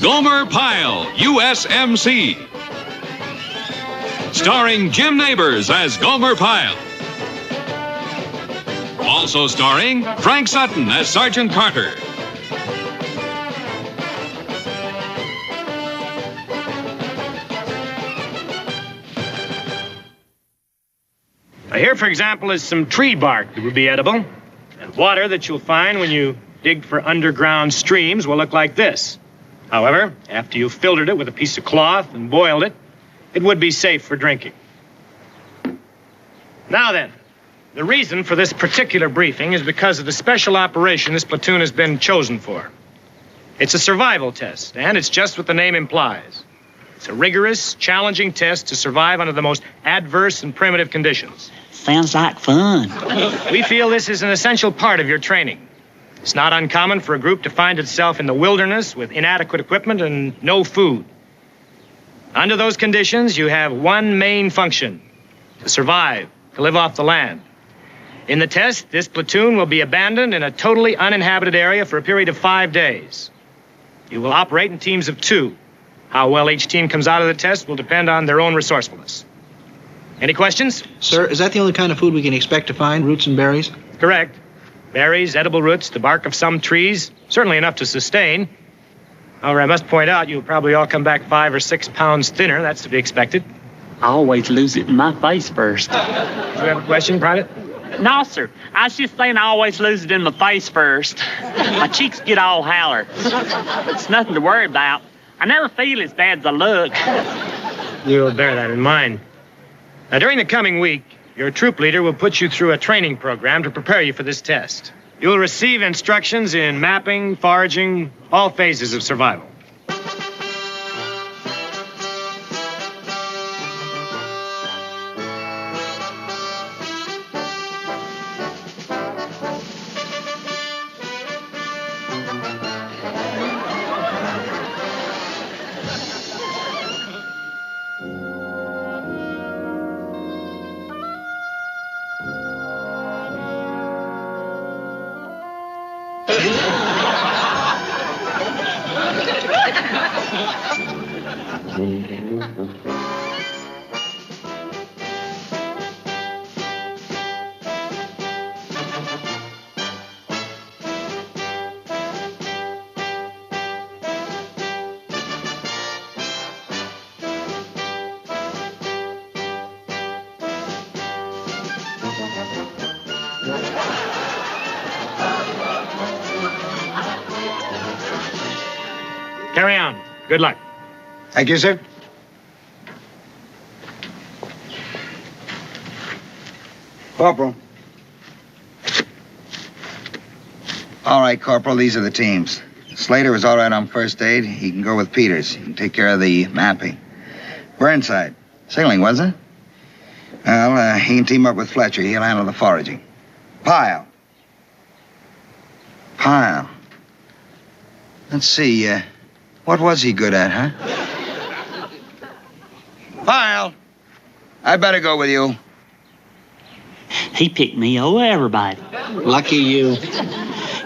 Gomer Pyle, USMC. Starring Jim Nabors as Gomer Pyle. Also starring Frank Sutton as Sergeant Carter. Here, for example, is some tree bark that would be edible. And water that you'll find when you dig for underground streams will look like this. However, after you've filtered it with a piece of cloth and boiled it, it would be safe for drinking. Now then, the reason for this particular briefing is because of the special operation this platoon has been chosen for. It's a survival test, and it's just what the name implies. It's a rigorous, challenging test to survive under the most adverse and primitive conditions. Sounds like fun. We feel this is an essential part of your training. It's not uncommon for a group to find itself in the wilderness with inadequate equipment and no food. Under those conditions, you have one main function: to survive, to live off the land. In the test, this platoon will be abandoned in a totally uninhabited area for a period of 5 days. You will operate in teams of 2. How well each team comes out of the test will depend on their own resourcefulness. Any questions? Sir, is that the only kind of food we can expect to find, roots and berries? Correct. Berries, edible roots, the bark of some trees, certainly enough to sustain. However, I must point out you'll probably all come back 5 or 6 pounds thinner. That's to be expected. I always lose it in my face first. Do you have a question, Private? No, sir. I was just saying I always lose it in my face first. My cheeks get all haller. It's nothing to worry about. I never feel as bad as I look. You'll bear that in mind. Now, during the coming week, your troop leader will put you through a training program to prepare you for this test. You'll receive instructions in mapping, foraging, all phases of survival. Carry on. Good luck. Thank you, sir. Corporal. All right, Corporal, these are the teams. Slater is all right on first aid. He can go with Peters. He can take care of the mapping. Burnside. Sailing, wasn't it? Well, he can team up with Fletcher. He'll handle the foraging. Pyle. Let's see, what was he good at, huh? Pyle, I better go with you. He picked me over everybody. Lucky you.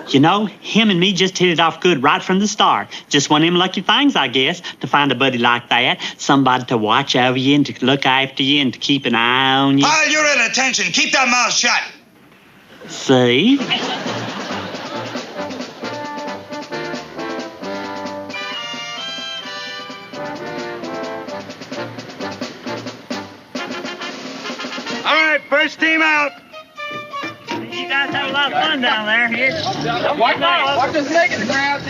You know, him and me just hit it off good right from the start. Just one of them lucky things, I guess, to find a buddy like that. Somebody to watch over you and to look after you and to keep an eye on you. Pyle, you're at attention. Keep that mouth shut. See? All right, first team out. You guys have a lot of fun down there. Watch this leg in the ground.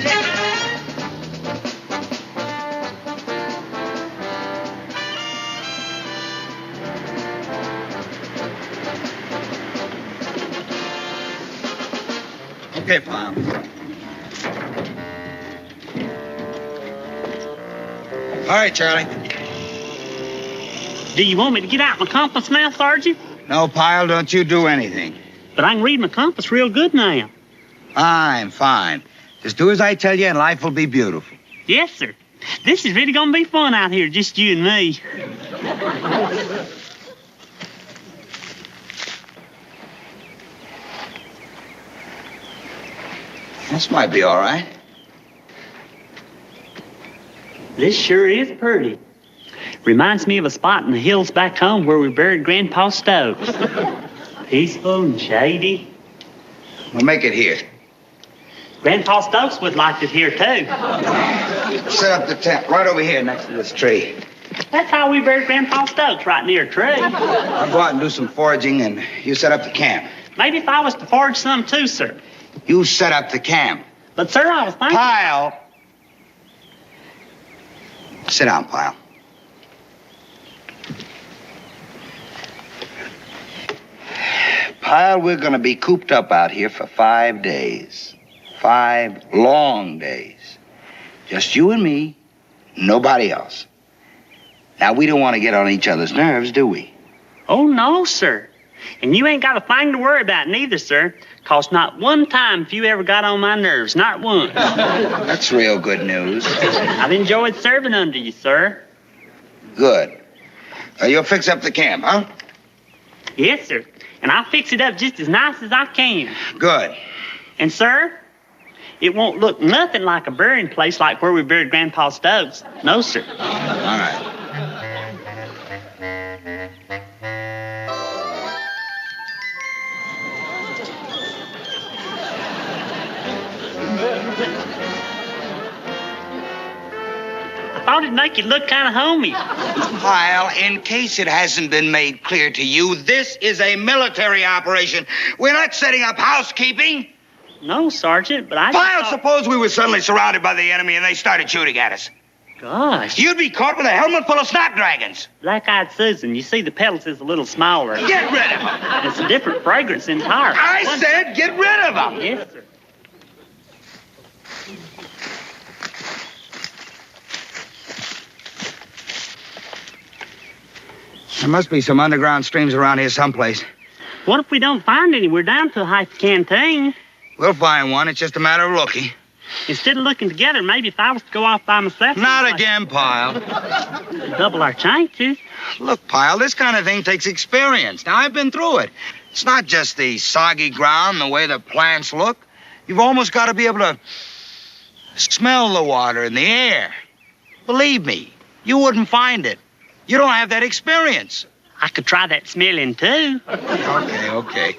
Okay, Pyle. All right, Charlie. Do you want me to get out my compass now, Sergeant? No, Pyle, don't you do anything. But I can read my compass real good now. Fine. Just do as I tell you and life will be beautiful. Yes, sir. This is really gonna be fun out here, just you and me. This might be all right. This sure is pretty. Reminds me of a spot in the hills back home where we buried Grandpa Stokes. Peaceful and shady. We'll make it here. Grandpa Stokes would like it here, too. Set up the tent right over here next to this tree. That's how we buried Grandpa Stokes, right near a tree. I'll go out and do some foraging, and you set up the camp. Maybe if I was to forage some, too, sir. You set up the camp. But, sir, I was thinking... Pyle! Sit down, Pyle. Pyle, we're going to be cooped up out here for 5 days. 5 long days. Just you and me, nobody else. Now, we don't want to get on each other's nerves, do we? Oh, no, sir. And you ain't got a thing to worry about neither, sir. 'Cause not one time have you ever got on my nerves, not once. That's real good news. I've enjoyed serving under you, sir. Good. You'll fix up the camp, huh? Yes, sir. And I'll fix it up just as nice as I can. Good. And, sir, it won't look nothing like a burying place like where we buried Grandpa Stokes. No, sir. All right. I thought it'd make you look kind of homey. Pyle, in case it hasn't been made clear to you, this is a military operation. We're not setting up housekeeping. No, Sergeant, but I Pyle, just suppose we were suddenly surrounded by the enemy and they started shooting at us. Gosh. You'd be caught with a helmet full of snapdragons. Black-eyed Susan, you see the petals is a little smaller. Get rid of them. It's a different fragrance entirely. I said get rid of them. Yes, sir. There must be some underground streams around here someplace. What if we don't find any? We're down to a half canteen. We'll find one. It's just a matter of looking. Instead of looking together, maybe if I was to go off by myself... Not again, Pyle. Double our chances. Look, Pyle, this kind of thing takes experience. Now, I've been through it. It's not just the soggy ground, the way the plants look. You've almost got to be able to smell the water in the air. Believe me, you wouldn't find it. You don't have that experience. I could try that smelling, too. Okay.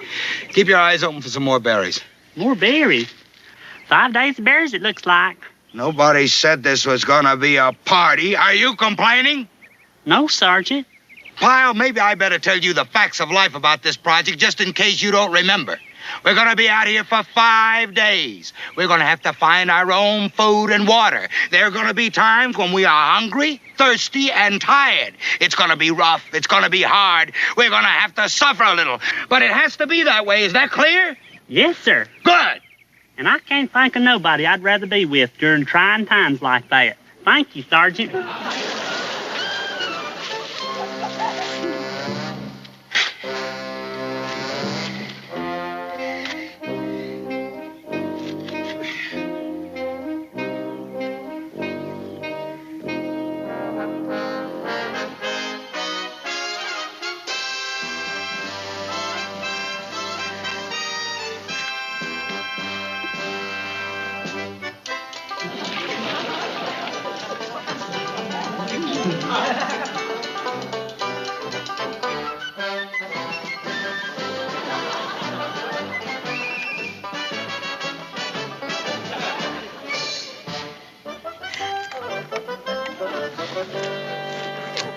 Keep your eyes open for some more berries. More berries. 5 days of berries, it looks like. Nobody said this was gonna be a party. Are you complaining? No, Sergeant. Pyle, maybe I better tell you the facts of life about this project just in case you don't remember. We're gonna be out here for 5 days. We're gonna have to find our own food and water. There are gonna be times when we are hungry, thirsty, and tired. It's gonna be rough. It's gonna be hard. We're gonna have to suffer a little. But it has to be that way. Is that clear? Yes, sir. Good. And I can't think of nobody I'd rather be with during trying times like that. Thank you, Sergeant.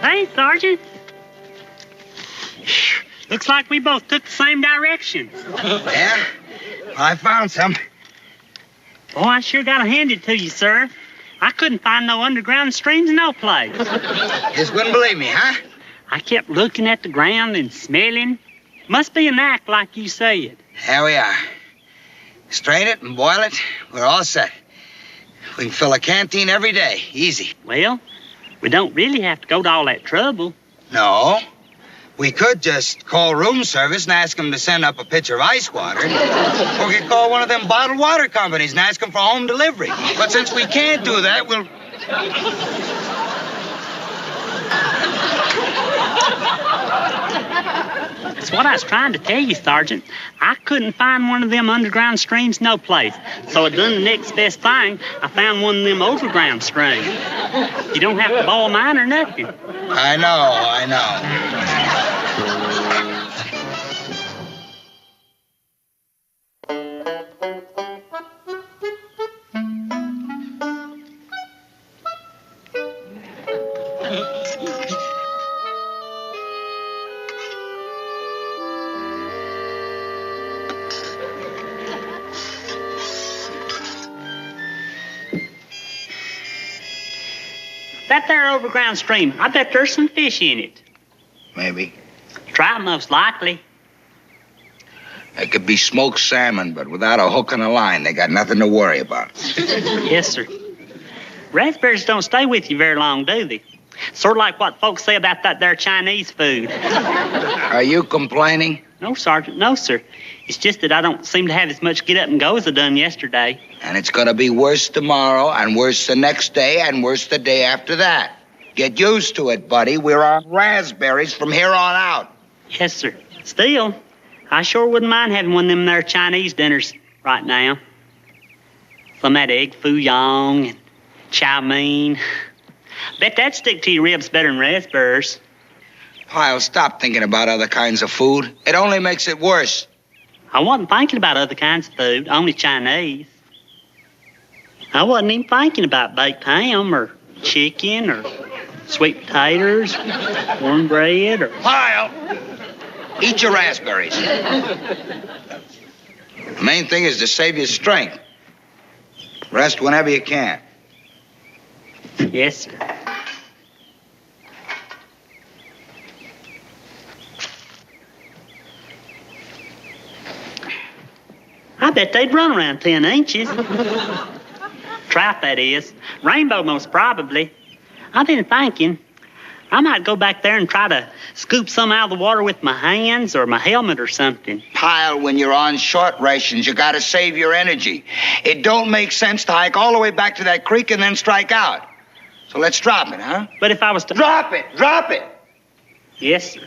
Hey, Sergeant. Looks like we both took the same direction. Yeah? I found some. Boy, I sure gotta hand it to you, sir. I couldn't find no underground streams no place. Just wouldn't believe me, huh? I kept looking at the ground and smelling. Must be an act like you said. Here we are. Strain it and boil it. We're all set. We can fill a canteen every day. Easy. Well, we don't really have to go to all that trouble. No. We could just call room service and ask them to send up a pitcher of ice water. Or we could call one of them bottled water companies and ask them for home delivery. But since we can't do that, we'll... That's what I was trying to tell you, Sergeant. I couldn't find one of them underground streams no place. So I done the next best thing. I found one of them overground streams. You don't have to boil mine or nothing. I know. That there overground stream, I bet there's some fish in it. Maybe. Trout, most likely. It could be smoked salmon, but without a hook and a line, they got nothing to worry about. Yes, sir. Raspberries don't stay with you very long, do they? Sort of like what folks say about that there Chinese food. Are you complaining? No, Sergeant, no, sir. It's just that I don't seem to have as much get up and go as I done yesterday. And it's going to be worse tomorrow, and worse the next day, and worse the day after that. Get used to it, buddy. We're on raspberries from here on out. Yes, sir. Still, I sure wouldn't mind having one of them there Chinese dinners right now. Some of that egg foo young and chow mein. Bet that'd stick to your ribs better than raspberries. Pyle, stop thinking about other kinds of food. It only makes it worse. I wasn't thinking about other kinds of food, only Chinese. I wasn't even thinking about baked ham or chicken or sweet potatoes, cornbread or... Pyle, eat your raspberries. The main thing is to save your strength. Rest whenever you can. Yes, sir. I bet they'd run around 10 inches. Trout, that is. Rainbow, most probably. I've been thinking I might go back there and try to scoop some out of the water with my hands or my helmet or something. Pyle, when you're on short rations, you gotta save your energy. It don't make sense to hike all the way back to that creek and then strike out. So let's drop it, huh? But if I was to... Drop it! Drop it! Yes, sir.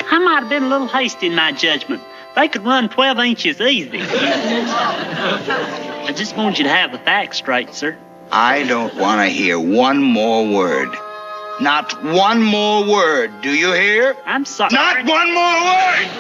I might have been a little hasty in my judgment. They could run 12 inches easy. I just want you to have the facts straight, sir. I don't want to hear one more word. Not one more word. Do you hear? I'm sorry. Not one more word!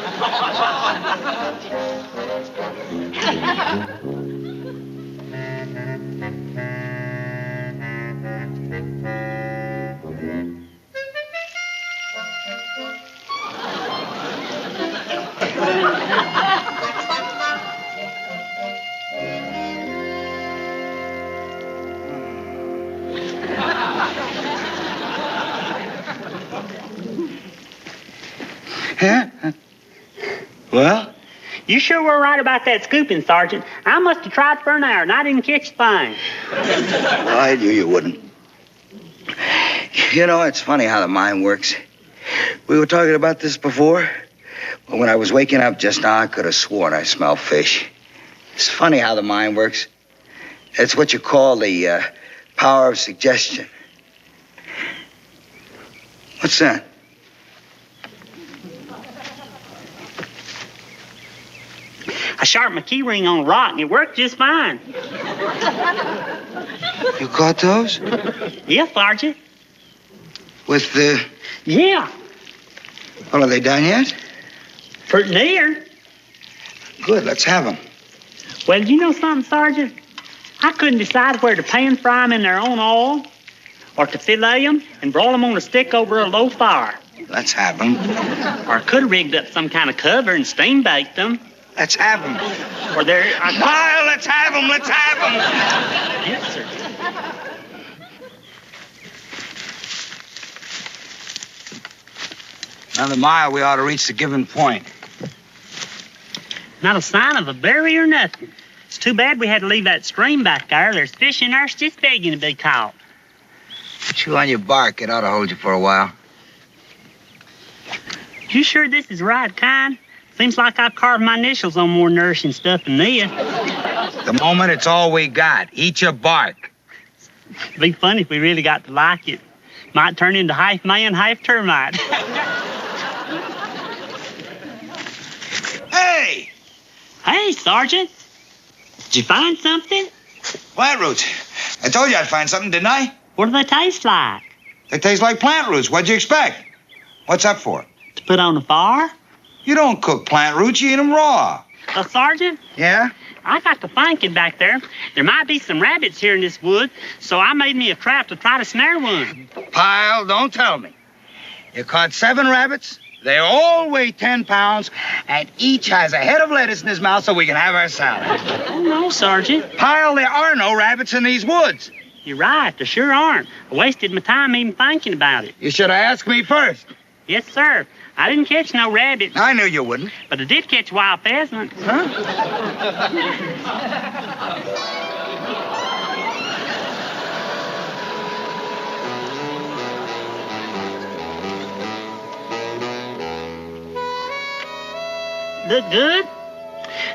Huh? Well? You sure were right about that scooping, Sergeant. I must have tried for an hour, and I didn't catch a thing. Well, I knew you wouldn't. You know, it's funny how the mind works. We were talking about this before. But when I was waking up just now, I could have sworn I smelled fish. It's funny how the mind works. It's what you call the power of suggestion. What's that? I sharpened my key ring on a rock, and it worked just fine. You caught those? Yeah, Sergeant. With the... Yeah. Well, are they done yet? Pretty near. Good, let's have them. Well, you know something, Sergeant? I couldn't decide where to pan fry them in their own oil or to fillet them and broil them on a stick over a low fire. Let's have them. Or I could have rigged up some kind of cover and steam baked them. Let's have them. Or there... Pyle, let's have them, let's have them. Yes, sir. Another mile, we ought to reach the given point. Not a sign of a berry or nothing. It's too bad we had to leave that stream back there. There's fish in there just begging to be caught. Chew on your bark. It ought to hold you for a while. You sure this is the right kind? Seems like I've carved my initials on more nourishing stuff than this. The moment, it's all we got. Eat your bark. It'd be funny if we really got to like it. Might turn into half man, half termite. Hey! Hey, Sergeant. Did you find something? Plant roots. I told you I'd find something, didn't I? What do they taste like? They taste like plant roots. What'd you expect? What's that for? To put on the fire? You don't cook plant roots. You eat them raw. Sergeant? Yeah? I got to thinking back there. There might be some rabbits here in this wood, so I made me a trap to try to snare one. Pyle, don't tell me. You caught 7 rabbits. They all weigh 10 pounds, and each has a head of lettuce in his mouth so we can have our salad. Oh, no, Sergeant. Pyle, there are no rabbits in these woods. You're right, there sure aren't. I wasted my time even thinking about it. You should have asked me first. Yes, sir. I didn't catch no rabbits, I knew you wouldn't. but I did catch wild pheasants. Huh? Look good?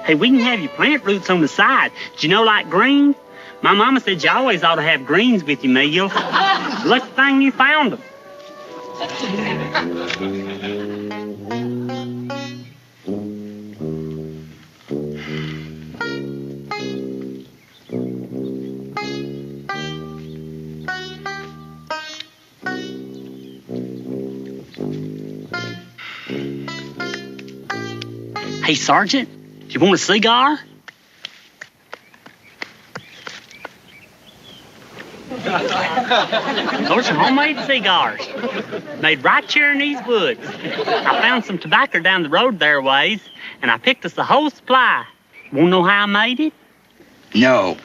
Hey, we can have your plant roots on the side. Do you know, like greens? My mama said you always ought to have greens with your meal. Lucky thing you found them. Hey, Sergeant, do you want a cigar? Those are homemade cigars, made right here in these woods. I found some tobacco down the road there ways, and I picked us a whole supply. Want to know how I made it? No.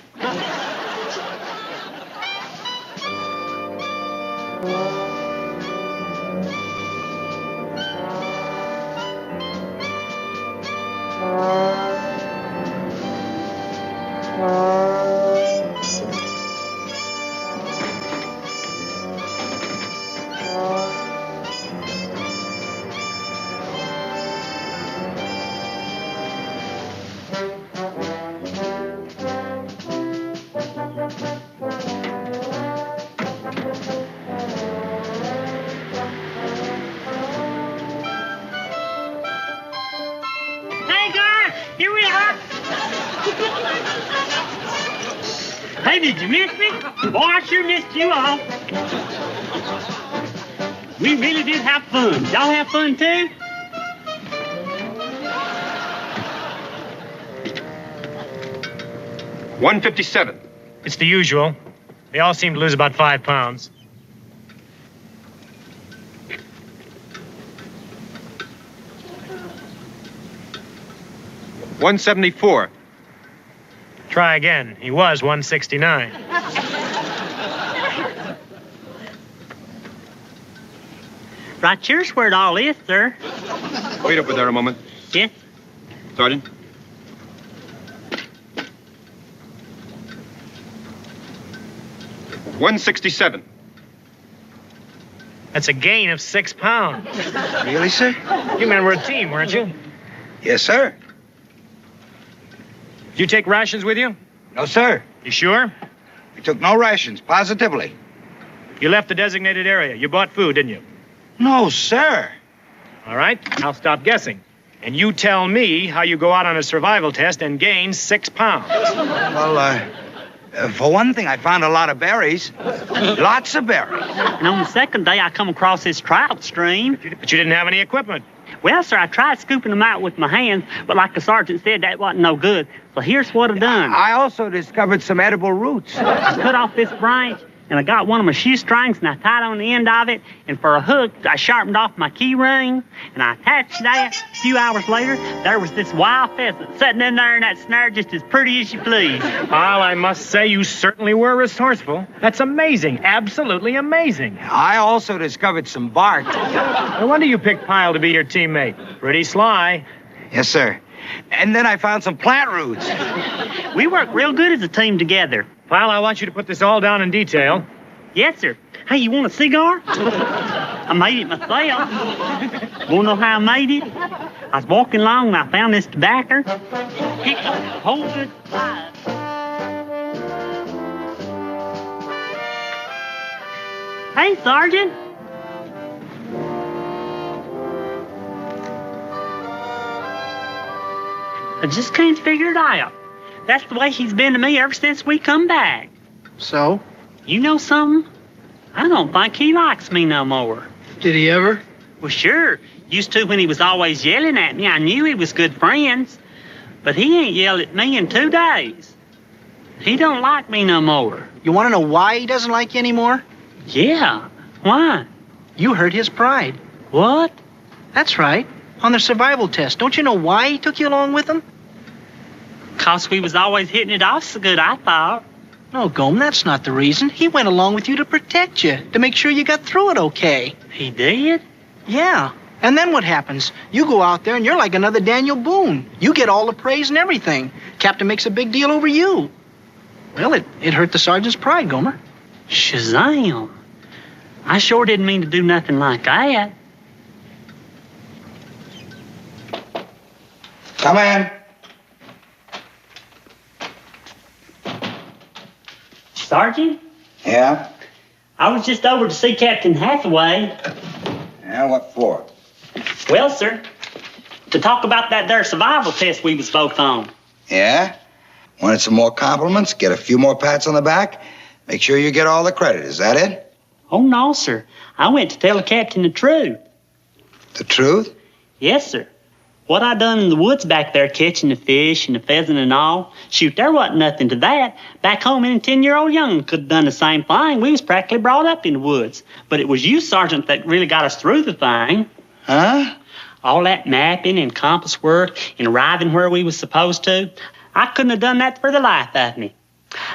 Hey, guys, here we are. Hey, did you miss me? Boy, I sure missed you all. We really did have fun. Y'all have fun, too? $157. It's the usual. They all seem to lose about 5 pounds. $174. Try again. He was 169. Right here's where it all is, sir. Wait over there a moment. Yes? Sergeant. $167. That's a gain of 6 pounds. Really, sir? You men were a team, weren't you? Yes, sir. Did you take rations with you? No, sir. You sure? We took no rations, positively. You left the designated area. You bought food, didn't you? No, sir. All right, I'll stop guessing. And you tell me how you go out on a survival test and gain 6 pounds. Well, for one thing, I found a lot of berries. Lots of berries. And on the second day, I come across this trout stream. But you didn't have any equipment. Well, sir, I tried scooping them out with my hands, but like the sergeant said, that wasn't no good. So here's what I done. I also discovered some edible roots. I cut off this branch, and I got one of my shoestrings, and I tied on the end of it, and for a hook, I sharpened off my key ring, and I attached that. A few hours later, there was this wild pheasant sitting in there in that snare just as pretty as you please. Well, I must say you certainly were resourceful. That's amazing. Absolutely amazing. I also discovered some bark. No wonder you picked Pyle to be your teammate. Pretty sly. Yes, sir. And then I found some plant roots. We work real good as a team together. Pyle, I want you to put this all down in detail. Yes, sir. Hey, you want a cigar? I made it myself. Want to know how I made it? I was walking along and I found this tobacco. Picked up a whole good supply. Hey, Sergeant. I just can't figure it out. That's the way he's been to me ever since we come back. So? You know something? I don't think he likes me no more. Did he ever? Well, sure. Used to when he was always yelling at me. I knew we was good friends. But he ain't yelled at me in 2 days. He don't like me no more. You want to know why he doesn't like you anymore? Yeah. Why? You hurt his pride. What? That's right. On the survival test. Don't you know why he took you along with him? 'Cause we was always hitting it off so good, I thought. No, Gomer, that's not the reason. He went along with you to protect you, to make sure you got through it okay. He did? Yeah. And then what happens? You go out there and you're like another Daniel Boone. You get all the praise and everything. Captain makes a big deal over you. Well, it hurt the sergeant's pride, Gomer. Shazam. I sure didn't mean to do nothing like that. Come in. Sergeant? Yeah? I was just over to see Captain Hathaway. Yeah, what for? Well, sir, to talk about that there survival test we was both on. Yeah? Wanted some more compliments, get a few more pats on the back, make sure you get all the credit. Is that it? Oh, no, sir. I went to tell the captain the truth. The truth? Yes, sir. What I done in the woods back there catching the fish and the pheasant and all, shoot, there wasn't nothing to that. Back home, any 10-year-old young could have done the same thing. We was practically brought up in the woods. But it was you, Sergeant, that really got us through the thing. Huh? All that mapping and compass work and arriving where we was supposed to. I couldn't have done that for the life of me.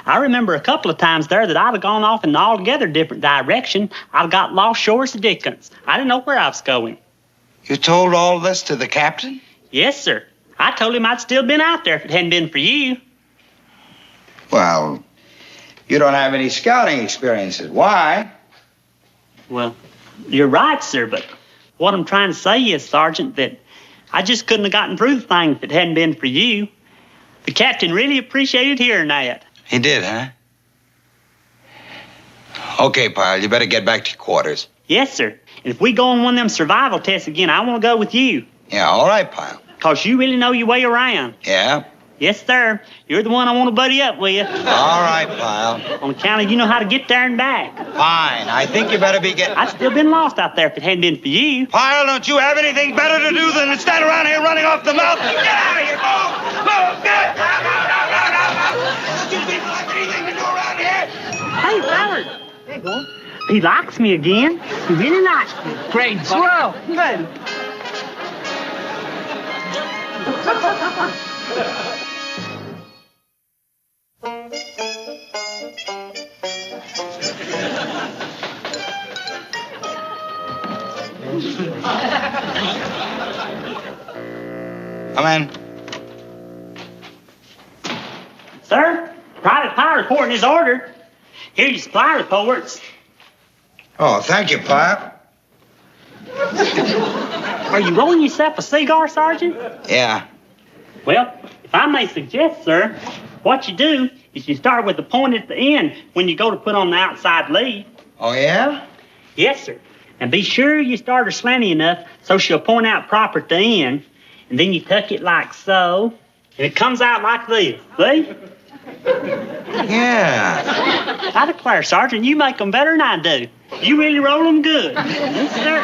I remember a couple of times there that I'd have gone off in an altogether different direction. I'd have got lost shore as the dickens. I didn't know where I was going. You told all this to the captain? Yes, sir. I told him I'd still been out there if it hadn't been for you. Well, you don't have any scouting experiences. Why? Well, you're right, sir, but what I'm trying to say is, Sergeant, that I just couldn't have gotten through the thing if it hadn't been for you. The captain really appreciated hearing that. He did, huh? Okay, Pyle, you better get back to your quarters. Yes, sir. And if we go on one of them survival tests again, I want to go with you. Yeah, all right, Pyle. 'Cause you really know your way around. Yeah? Yes, sir. You're the one I want to buddy up with. All right, Pyle. On account of you know how to get there and back. Fine. I think you better be getting... I'd still been lost out there if it hadn't been for you. Pyle, don't you have anything better to do than to stand around here running off the mouth? Get out of here! Move! Move! Get out! You people have anything to do around here? Hey, Leonard. Hey, boy. He likes me again. He really likes me. Great. Swell. Good. Come in. Sir, private Pyle reporting his order. Here are your supply reports. Oh, thank you, Pyle. Are you rolling yourself a cigar, Sergeant? Yeah. Well, if I may suggest, sir, what you do is you start with the point at the end when you go to put on the outside lead. Oh, yeah? Yes, sir. And be sure you start her slanty enough so she'll point out proper at the end. And then you tuck it like so, and it comes out like this. See? Yeah. I declare, Sergeant, you make them better than I do. You really roll them good. Yes, sir.